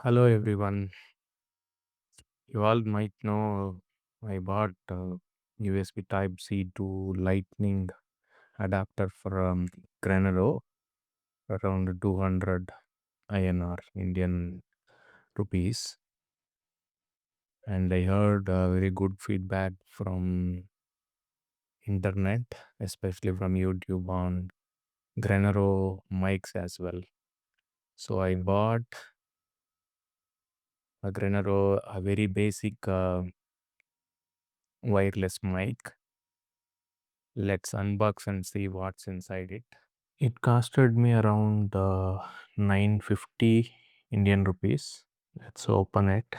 Hello everyone. You all might know I bought a USB Type C to Lightning adapter from Grenaro around 200 INR Indian rupees, and I heard very good feedback from internet, especially from YouTube on Grenaro mics as well. So I bought a Grenaro, a very basic wireless mic. Let's unbox and see what's inside it. It costed me around 950 Indian rupees. Let's open it.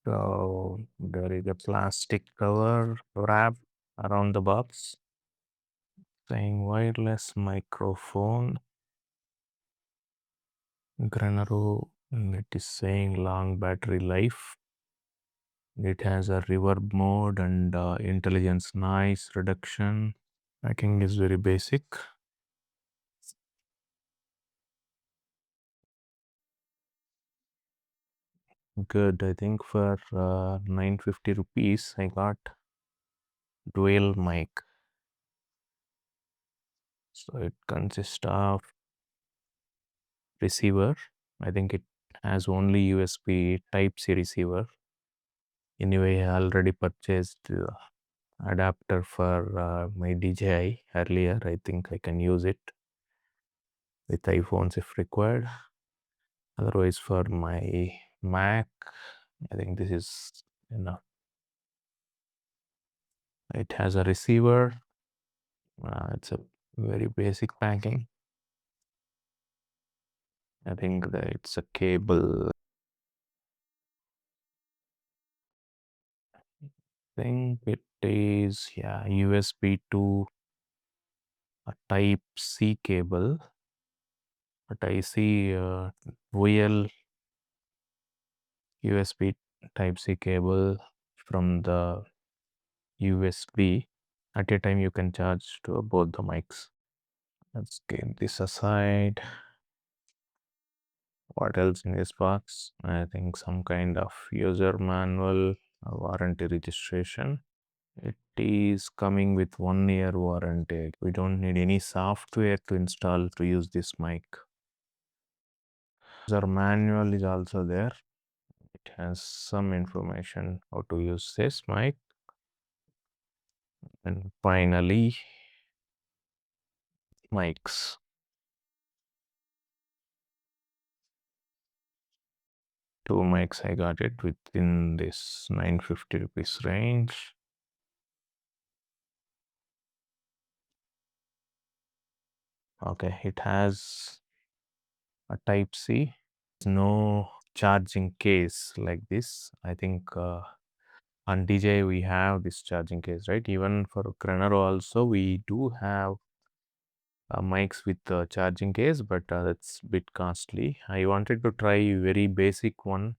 So there is a plastic cover wrap around the box saying wireless microphone Grenaro. It is saying long battery life. It has a reverb mode and intelligence noise reduction. Packing is very basic. Good. I think for 950 rupees, I got dual mic. So it consists of receiver. I think it has only USB Type C receiver. Anyway, I already purchased adapter for my DJI earlier. I think I can use it with iPhones if required. Otherwise, for my Mac, I think this is enough. It has a receiver. It's a very basic packing. I think that it's a cable. I think it is, yeah, USB to a Type C cable. But I see VL USB Type C cable from the USB. At a time, you can charge to both the mics. Let's get this aside. What else in this box? I think some kind of user manual, warranty registration. It is coming with 1 year warranty. We don't need any software to install to use this mic. User manual is also there. It has some information how to use this mic. And finally, mics. Two mics, I got it within this 950 rupees range. Okay, it has a Type C. No charging case like this. I think on DJI we have this charging case, right? Even for Grenaro also we do have mics with charging case, but that's a bit costly. I wanted to try very basic one.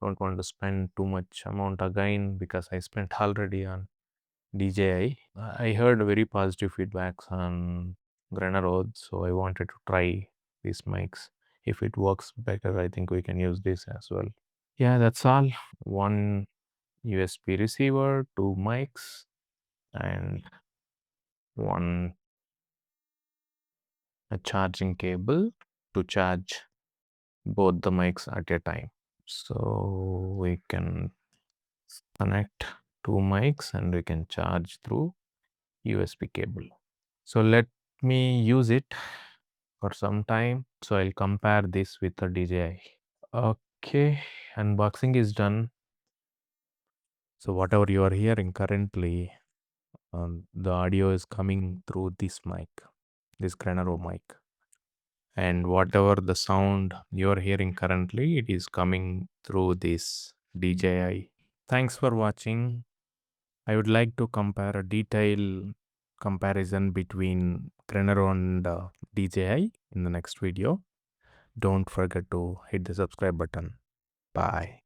Don't want to spend too much amount again because I spent already on DJI. I heard very positive feedbacks on Grenaro, so I wanted to try these mics. If it works better, I think we can use this as well. Yeah, that's all. One USB receiver, two mics, and one a charging cable to charge both the mics at a time. So we can connect two mics and we can charge through USB cable. So let me use it for some time. So I'll compare this with the DJI. Okay, unboxing is done. So whatever you are hearing currently, the audio is coming through this mic, this Grenaro mic. And whatever the sound you're hearing currently, it is coming through this DJI. Thanks for watching. I would like to compare a detailed comparison between Grenaro and DJI in the next video. Don't forget to hit the subscribe button. Bye.